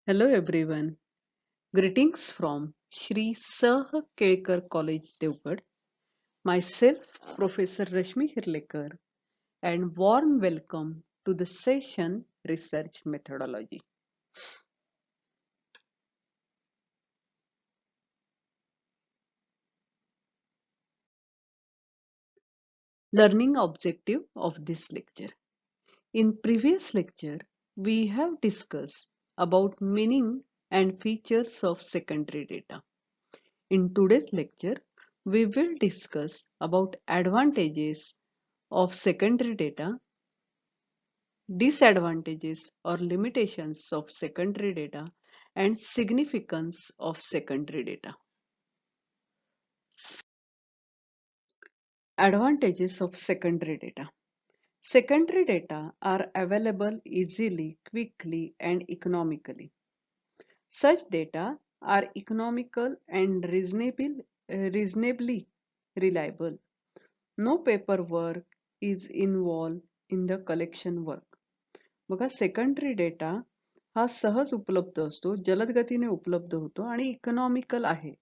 Hello everyone. Greetings from Shri Sah Kelkar College, Devgad. Myself, Professor Rashmi Hirlekar, and warm welcome to the session Research Methodology. Learning objective of this lecture. In previous lecture, we have discussed about meaning and features of secondary data. In today's lecture, we will discuss about advantages of secondary data, disadvantages or limitations of secondary data, and significance of secondary data. Advantages of secondary data. Secondary data are available easily, quickly, and economically. Such data are economical and reasonably reliable. No paperwork is involved in the collection work. बघा secondary data हा सहज उपलब्ध असतो, जलद गतीने उपलब्ध होतो आणि इकॉनॉमिकल आहे.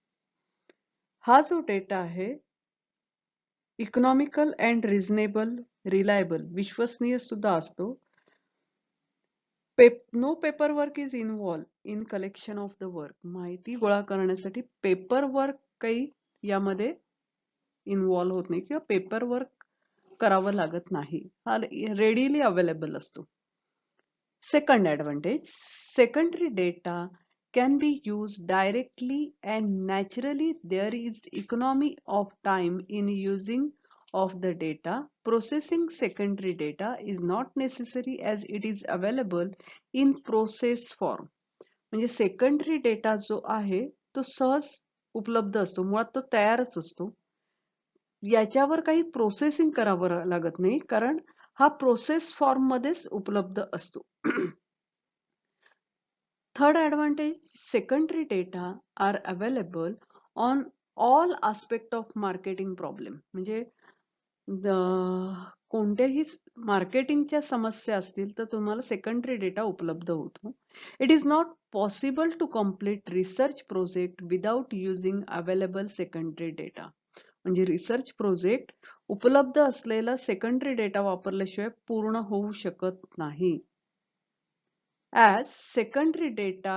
हा जो डेटा आहे इकॉनॉमिकल अँड रिझनेबल रिलायबल विश्वसनीय सुद्धा असतो. No paper work is involve in collection of the work. माहिती गोळा करण्यासाठी पेपर वर्क काही यामध्ये इन्व्हॉल्व होत नाही किंवा पेपर वर्क करावं लागत नाही. हा रेडीली अवेलेबल असतो. Second advantage, secondary data can be used directly and naturally. There is economy of time in using of the data. Processing secondary data is not necessary as it is available in process form. म्हणजे secondary data जो आहे तो सहज उपलब्ध असतो, मुळात तो तयारच असतो. याच्यावर काही प्रोसेसिंग करावं लागत नाही कारण हा प्रोसेस फॉर्म मध्येच उपलब्ध असतो. Third advantage, secondary data are available on all aspect of marketing problem. म्हणजे कोणत्याही मार्केटिंगच्या समस्या असतील तर तुम्हाला सेकंडरी डेटा उपलब्ध होतो. It is not possible to complete research project without using available secondary data. म्हणजे रिसर्च प्रोजेक्ट उपलब्ध असलेला सेकंडरी डेटा वापरल्याशिवाय पूर्ण होऊ शकत नाही. As secondary data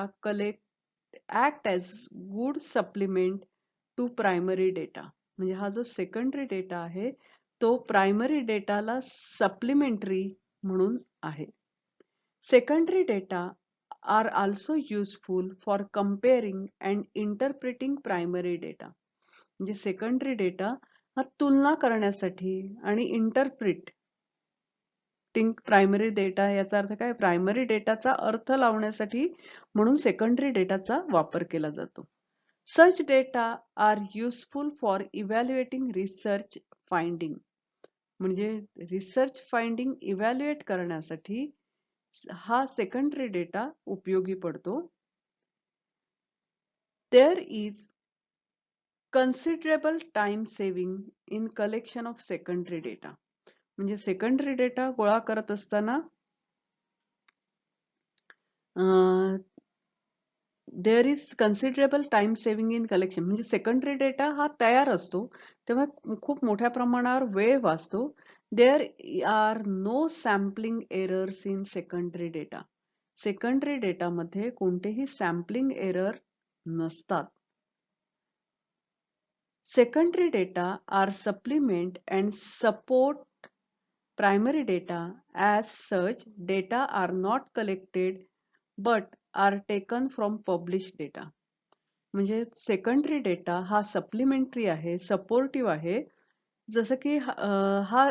act as good supplement to primary data. म्हणजे हा जो सेकंडरी डेटा आहे तो प्रायमरी डेटाला सप्लिमेंटरी म्हणून आहे. Secondary data are also useful for comparing and interpreting primary data. म्हणजे सेकंडरी डेटा हा तुलना करण्यासाठी आणि इंटरप्रिट प्रायमरी डेटा याचा अर्थ काय, प्रायमरी डेटाचा अर्थ लावण्यासाठी म्हणून सेकंडरी डेटाचा वापर केला जातो. Such data are useful for evaluating research finding. म्हणजे रिसर्च फाइंडिंग इव्हॅल्युएट करण्यासाठी हा सेकंडरी डेटा उपयोगी पडतो. There is considerable time saving in collection of secondary data. म्हणजे सेकंडरी डेटा गोळा करत असताना there is considerable time saving in collection. म्हणजे सेकंडरी डेटा हा तयार असतो तेव्हा खूप मोठ्या प्रमाणावर वेळ वाचतो. There are no sampling errors in secondary data. Secondary डेटामध्ये कोणतेही सॅम्पलिंग एरर नसतात. Secondary data are supplement and support primary data. As such, data are not collected but are taken from published data. म्हणजे secondary data हा supplementary आहे, supportive आहे. जसं की हा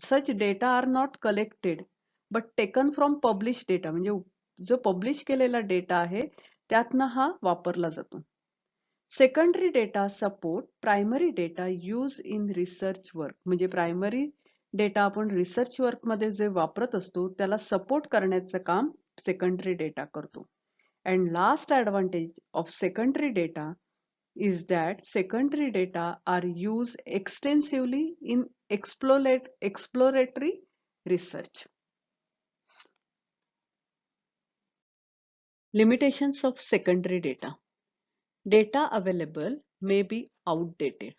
such data are not collected but taken from publish data. म्हणजे जो publish केलेला डेटा आहे त्यातनं हा वापरला जातो. Secondary data support primary data use in research work. म्हणजे प्रायमरी डेटा आपण रिसर्च वर्क मध्ये जे वापरत असतो त्याला सपोर्ट करण्याचं काम सेकंडरी डेटा करतो. And last advantage of secondary data is that secondary data are used extensively in exploratory research. Limitations of secondary data. Data available may be outdated.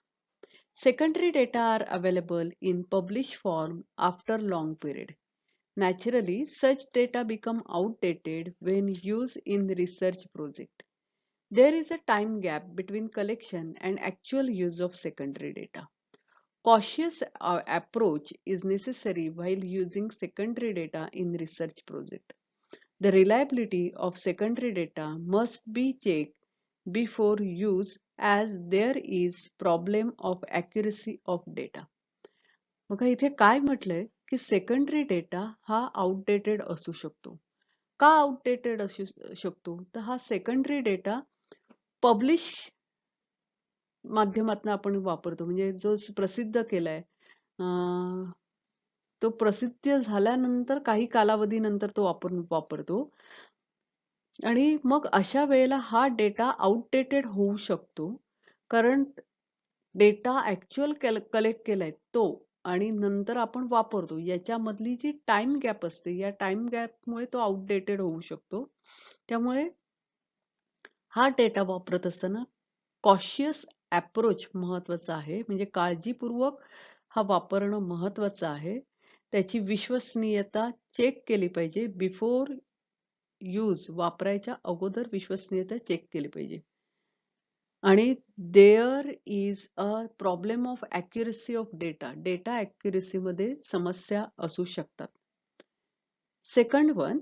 Secondary data are available in published form after long period. Naturally, such data become outdated when used in research project. There is a time gap between collection and actual use of secondary data. Cautious approach is necessary while using secondary data in research project. The reliability of secondary data must be checked before use as there is problem of accuracy of data. बघा इथे काय म्हटलंय की secondary data हा outdated असू शकतो. का outdated असू शकतो तर हा सेकंडरी डेटा पब्लिश माध्यमातून आपण वापरतो म्हणजे जो प्रसिद्ध केलाय तो प्रसिद्ध झाल्यानंतर काही कालावधीनंतर तो आपण वापरतो आणि मग अशा वेळेला हा डेटा आउटडेटेड होऊ शकतो कारण डेटा ऍक्च्युअल कलेक्ट केलाय तो आणि नंतर आपण वापरतो याच्यामधली जी टाइम गॅप असते या टाइम गॅपमुळे तो आउटडेटेड होऊ शकतो. त्यामुळे हा डेटा वापरत असताना कॉशियस अप्रोच महत्वाचा आहे म्हणजे काळजीपूर्वक हा वापरणं महत्वाचं आहे. त्याची विश्वसनीयता चेक केली पाहिजे बिफोर यूज वापरायच्या अगोदर विश्वसनीयता चेक केली पाहिजे. आणि there is a problem of accuracy of data data accuracy मध्ये समस्या असू शकतात. Second one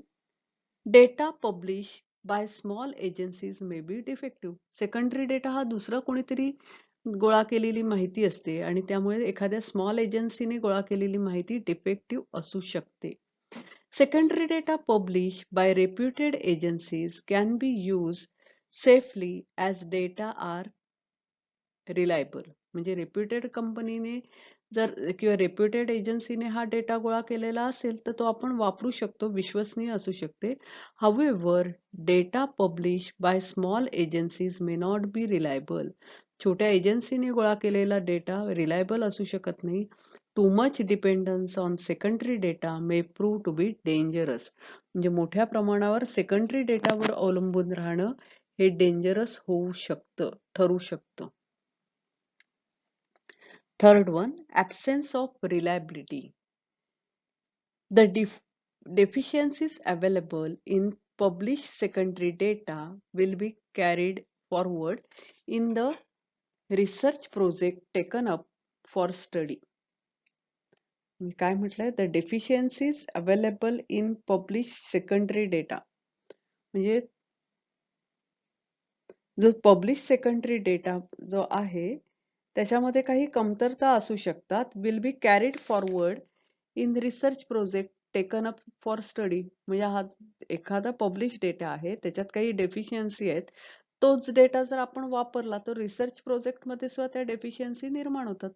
data publish by small agencies may be defective. Secondary data हा दुसरा कोणीतरी गोळा केलेली माहिती असते आणि त्यामुळे एखाद्या स्मॉल एजन्सीने गोळा केलेली माहिती डिफेक्टिव्ह असू शकते. Secondary data published by reputed agencies can be used safely as data are reliable. म्हणजे reputed कंपनीने जर किंवा reputed एजन्सीने हा डेटा गोळा केलेला असेल तर तो आपण वापरू शकतो, विश्वसनीय असू शकते. However, data published by small agencies may not be reliable. छोट्या एजन्सीने गोळा केलेला डेटा रिलायबल असू शकत नाही. Too much dependence on secondary data may prove to be dangerous. म्हणजे मोठ्या प्रमाणावर सेकंडरी डेटावर अवलंबून राहणं हे डेंजरस होऊ शकतं, ठरू शकतं. Third one, absence of reliability. The deficiencies available in published secondary data will be carried forward in the research project taken up for study. काय म्हटलंय the deficiencies available in publish secondary data म्हणजे जो publish secondary data जो आहे त्याच्यामध्ये काही कमतरता असू शकतात will be carried forward in research project taken up for study. म्हणजे हा एखादा पब्लिश डेटा आहे त्याच्यात काही डेफिशियन्सी आहेत तोच डेटा जर आपण वापरला तर रिसर्च प्रोजेक्ट मध्ये सुद्धा त्या डेफिशियन्सी निर्माण होतात.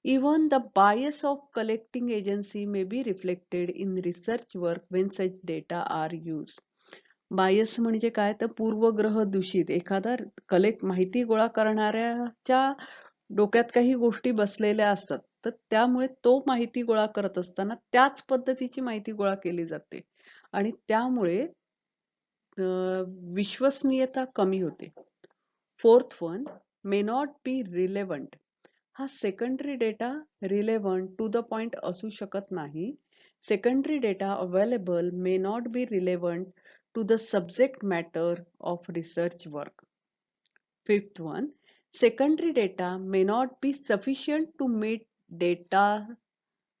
Even the bias of collecting agency may be reflected in research work when such data are use. Bias म्हणजे काय तर पूर्वग्रह दूषित एखादा माहिती गोळा करणाऱ्याच्या डोक्यात काही गोष्टी बसलेल्या असतात तर त्यामुळे तो माहिती गोळा करत असताना त्याच पद्धतीची माहिती गोळा केली जाते आणि त्यामुळे विश्वसनीयता कमी होते. Fourth one may not be relevant. हा secondary data relevant to the point असू शकत नाही. Secondary data available may not be relevant to the subject matter of research work. Fifth one secondary data may not be sufficient to meet data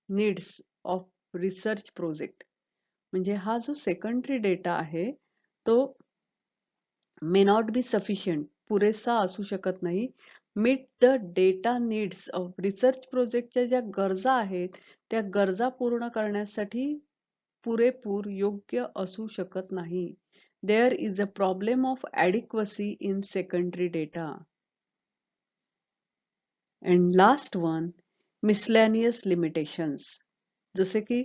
needs of research project. म्हणजे हा जो secondary data आहे तो मे not B sufficient पुरेसा असू शकत नाही meet the data needs of research प्रोजेक्टच्या ज्या गरजा आहेत त्या गरजा पूर्ण करण्यासाठी पुरेपूर योग्य असू शकत नाही. There is a problem of adequacy in secondary data. And last one, miscellaneous limitations. जसे की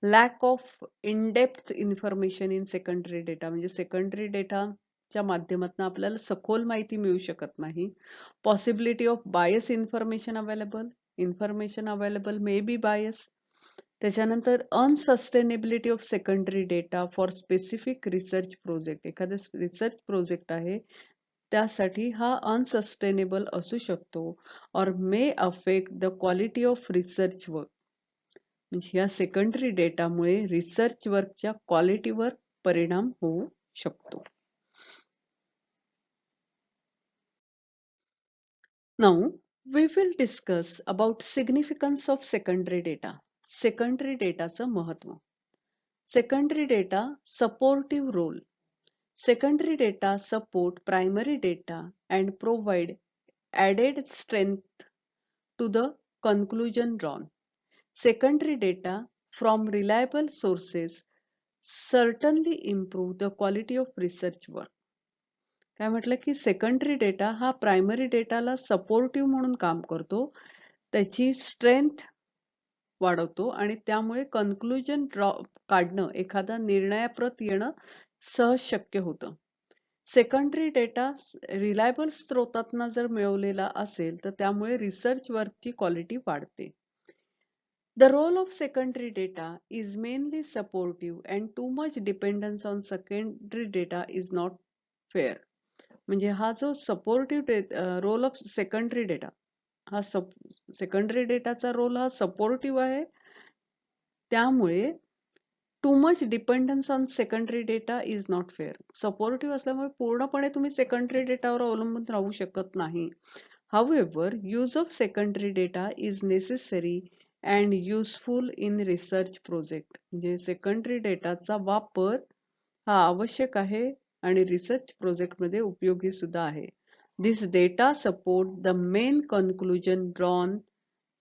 lack of in-depth information in secondary data म्हणजे secondary data च्या माध्यमातून आपल्याला सखोल माहिती मिळू शकत नाही. Possibility of bias information available may be bias. त्याच्यानंतर unsustainability of secondary data for specific research project. एखादा रिसर्च प्रोजेक्ट आहे त्यासाठी हा अनसस्टेनेबल असू शकतो और may affect the quality of research work. म्हणजे या सेकंडरी डेटामुळे रिसर्च वर्कच्या क्वालिटीवर परिणाम होऊ शकतो. Now we will discuss about significance of secondary data. Secondary डेटाचं महत्व. Secondary data supportive role. Secondary data support primary data and provide added strength to the conclusion drawn. Secondary data from reliable sources certainly improve the quality of research work. काय म्हटलं की secondary data हा primary डेटाला supportive म्हणून काम करतो, त्याची strength वाढवतो आणि त्यामुळे कन्क्लुजन काढणं, एखादा निर्णयाप्रत येणं सहज शक्य होतं. सेकंडरी डेटा रिलायबल स्रोतातना जर मिळवलेला असेल तर त्यामुळे रिसर्च वर्कची क्वालिटी वाढते. The role of secondary data is mainly supportive and too much dependence on secondary data is not fair. म्हणजे हा जो supportive role of secondary data, हा सेकंडरी डेटाचा रोल हा सपोर्टिव्ह आहे, त्यामुळे too much dependence on secondary data is not fair. Supportive असल्यामुळे पूर्णपणे तुम्ही सेकंडरी डेटावर अवलंबून राहू शकत नाही. However use of secondary data is necessary and useful in research project. म्हणजे सेकंडरी डेटाचा वापर हा आवश्यक आहे आणि रिसर्च प्रोजेक्टमध्ये उपयोगी सुद्धा आहे. This data support the main conclusion drawn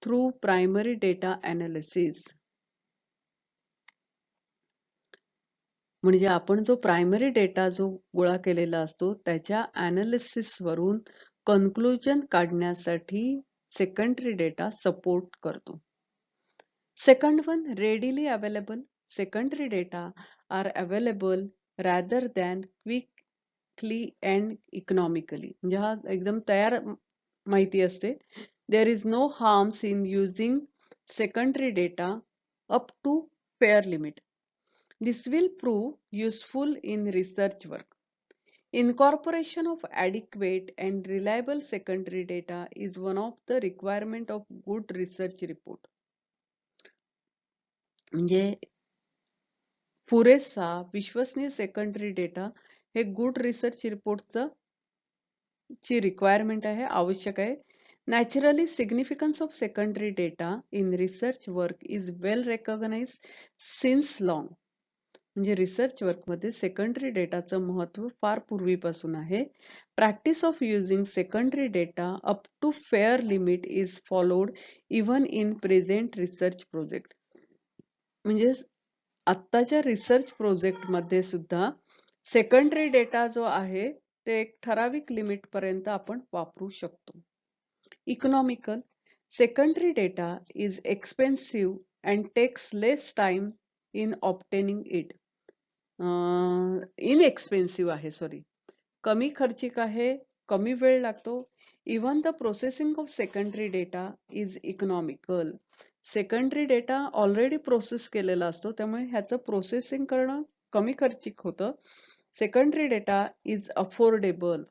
through primary data analysis. म्हणजे आपण जो प्रायमरी डेटा जो गोळा केलेला असतो त्याच्या अनालिसिस वरून कन्क्लुजन काढण्यासाठी सेकंडरी डेटा सपोर्ट करतो. Second one, readily available. Secondary data are available rather than quickly and economically. म्हणजे हा एकदम तयार माहिती असते. There is no harms in using secondary data up to fair limit. This will prove useful in research work. Incorporation of adequate and reliable secondary data is one of the requirement of good research report. म्हणजे पुरेसा विश्वसनीय secondary data हे good research रिपोर्टचं ची requirement आहे, आवश्यक आहे. Naturally, significance of secondary data in research work is well recognized since long. म्हणजे research वर्कमध्ये सेकंडरी डेटाचं महत्व फार पूर्वीपासून आहे. Practice of using secondary data up to fair limit is followed even in present research project. म्हणजे आत्ताच्या research प्रोजेक्टमध्ये सुद्धा सेकंडरी डेटा जो आहे ते एक ठराविक लिमिट पर्यंत आपण वापरू शकतो. Economical. Secondary data is expensive and takes less time in obtaining it. Inexpensive आहे, कमी खर्चिक आहे, कमी वेळ लागतो. Even the processing of secondary data is economical. Secondary data already process केलेला असतो त्यामुळे ह्याचं प्रोसेसिंग करणं कमी खर्चिक होतं. Secondary data is affordable.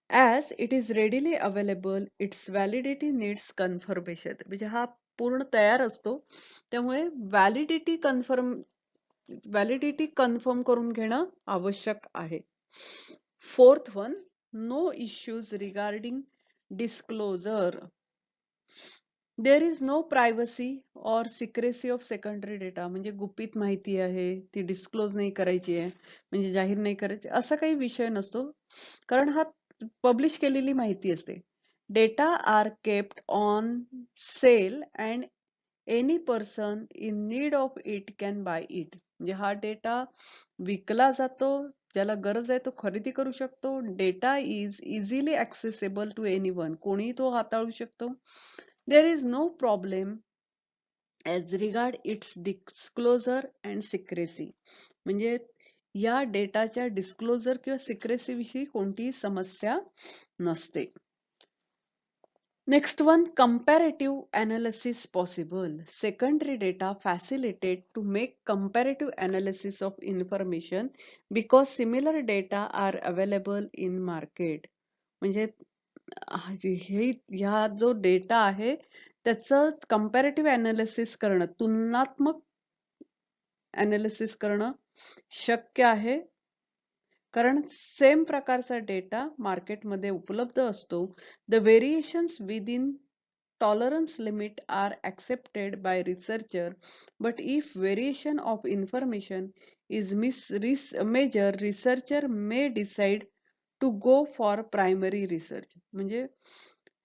As it is readily available, its validity needs confirmation. म्हणजे हा पूर्ण तयार असतो त्यामुळे व्हॅलिडिटी कन्फर्म करून घेणं आवश्यक आहे. Fourth one, no issues regarding disclosure. There is no privacy or secrecy of secondary data. म्हणजे गुपित माहिती आहे ती डिस्क्लोज नाही करायची आहे, म्हणजे जाहीर नाही करायची, असा काही विषय नसतो, कारण हा पब्लिश केलेली माहिती असते. Data are kept on sale and any person in need of it can buy it. म्हणजे हा डेटा विकला जातो, ज्याला गरज आहे तो खरेदी करू शकतो. Data is easily accessible to anyone. कोणीही तो हाताळू शकतो. There is no problem as regard its disclosure and secrecy. म्हणजे या डेटाच्या डिस्क्लोजर किंवा सिक्रेसी विषयी कोणतीही समस्या नसते. Next one, comparative analysis possible. Secondary data facilitate to make comparative analysis of information because similar data are available in market. म्हणजे हे ह्या जो डेटा आहे त्याचं कंपॅरेटिव्ह अनालिसिस करणं, तुलनात्मक अनालिसिस करणं शक्य आहे, कारण सेम प्रकारचा डेटा मार्केटमध्ये उपलब्ध असतो. The variations within tolerance limit are accepted by researcher, but if variation of information is measured, researcher may decide to go for primary research. म्हणजे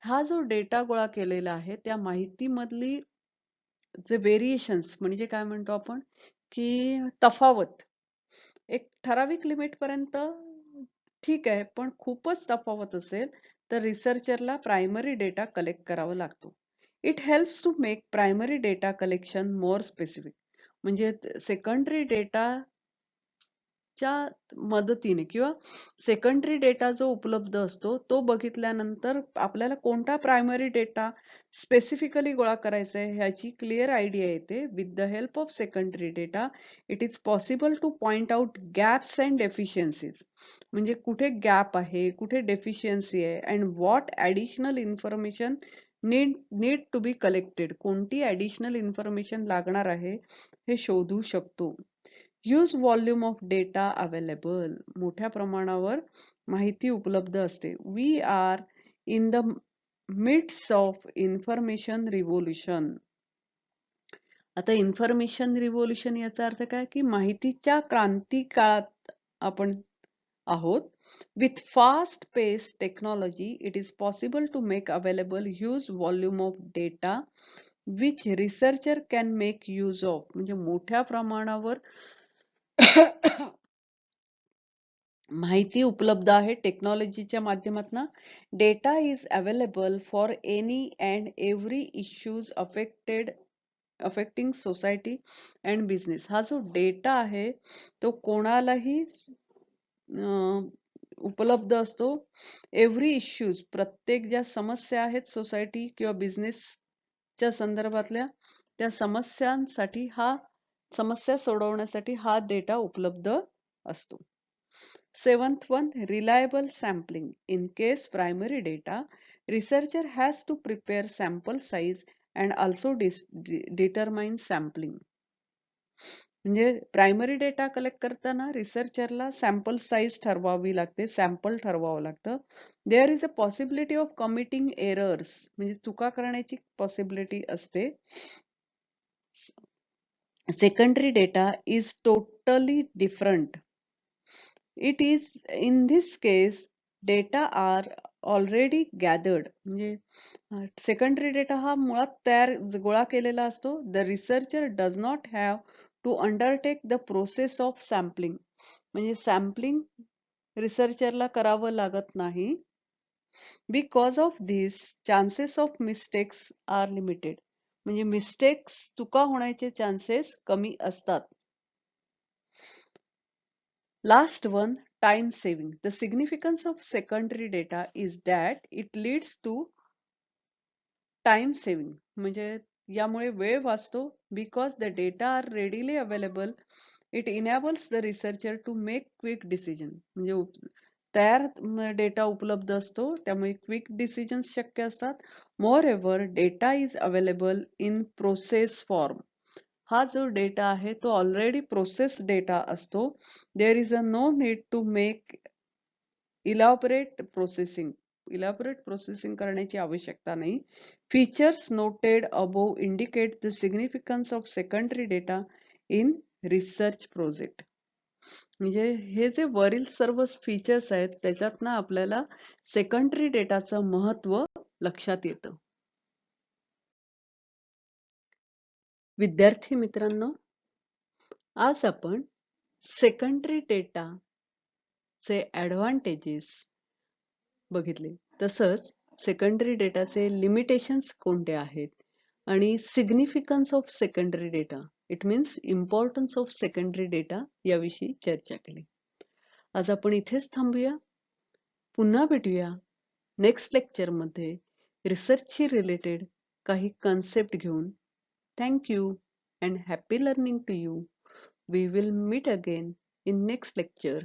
हा जो डेटा गोळा केलेला आहे त्या माहितीमधली जे व्हेरिएशन्स म्हणजे काय म्हणतो आपण की तफावत एक ठराविक लिमिट पर्यंत ठीक आहे, पण खूपच तफावत असेल तर रिसर्चरला प्रायमरी डेटा कलेक्ट करावा लागतो. It helps to make primary data collection more specific. म्हणजे सेकंडरी डेटा च्या मदतीने किंवा सेकंडरी डेटा जो उपलब्ध असतो तो बघितल्यानंतर आपल्याला कोणता प्रायमरी डेटा स्पेसिफिकली गोळा करायचा आहे ह्याची क्लिअर आयडिया येते. With the help of secondary data it is possible to point out gaps and deficiencies. म्हणजे कुठे गॅप आहे, कुठे डेफिशियन्सी आहे, and what additional information need to be collected. कोणती ऍडिशनल इन्फॉर्मेशन लागणार आहे हे शोधू शकतो. Huge volume of data available. मोठ्या प्रमाणावर माहिती उपलब्ध असते. We are in the midst of information revolution. आता इन्फॉर्मेशन रिव्होल्युशन याचा अर्थ काय की माहितीच्या क्रांती काळात आपण आहोत. With fast pace technology it is possible to make available huge volume of data which researcher can make use of. म्हणजे मोठ्या प्रमाणावर माहिती उपलब्ध आहे टेक्नॉलॉजीच्या माध्यमातून. Data is available for any and every issues affecting society and business. हा जो डेटा आहे तो कोणालाही उपलब्ध असतो. एव्हरी इश्यूज, प्रत्येक ज्या समस्या आहेत सोसायटी किंवा बिझनेसच्या संदर्भातल्या त्या समस्या सोडवण्यासाठी हा डेटा उपलब्ध असतो. Seventh one, reliable sampling. In case primary data, researcher has to prepare sample size and also determine sampling. म्हणजे प्रायमरी डेटा कलेक्ट करताना रिसर्चरला सॅम्पल साईज ठरवावी लागते, सॅम्पल ठरवावं लागतं. There is a possibility of committing errors. म्हणजे चुका करण्याची पॉसिबिलिटी असते. Secondary data is totally different. It is in this case data are already gathered. म्हणजे सेकंडरी डेटा हा मुळात तयार गोळा केलेला असतो. The researcher does not have to undertake the process of sampling. म्हणजे सॅम्पलिंग रिसर्चरला करावं लागत नाही. Because of this chances of mistakes are limited. म्हणजे मिस्टेक्स चुका होण्याचे चान्सेस कमी असतात. Last one, time saving. The significance of secondary data is that it leads to time saving. म्हणजे यामुळे वेळ वाचतो. Because the data are readily available, it enables the researcher to make quick decision. म्हणजे तयार data उपलब्ध असतो त्यामुळे quick decisions शक्य असतात. Moreover, data is available in process form. हा जो डेटा आहे तो ऑलरेडी प्रोसेस डेटा असतो. There is a no need to make elaborate processing करण्याची आवश्यकता नाही. Features noted above indicate the significance of secondary data in research project. म्हणजे हे जे वरील सर्व फीचर्स आहेत त्याच्यातनं आपल्याला सेकंडरी डेटाचं महत्व लक्षात येतं. विद्यार्थी मित्रांनो, आज आपण सेकंडरी डेटा चे ऍडव्हान्टेजेस बघितले. तसंच सेकंडरी डेटाचे लिमिटेशन्स कोणते आहेत आणि significance of secondary data, it means importance of secondary data याविषयी चर्चा केली. आज आपण इथेच थांबूया. पुन्हा भेटूया नेक्स्ट लेक्चरमध्ये रिसर्चशी रिलेटेड काही कन्सेप्ट घेऊन. Thank you and happy learning to you. We will meet again in next lecture.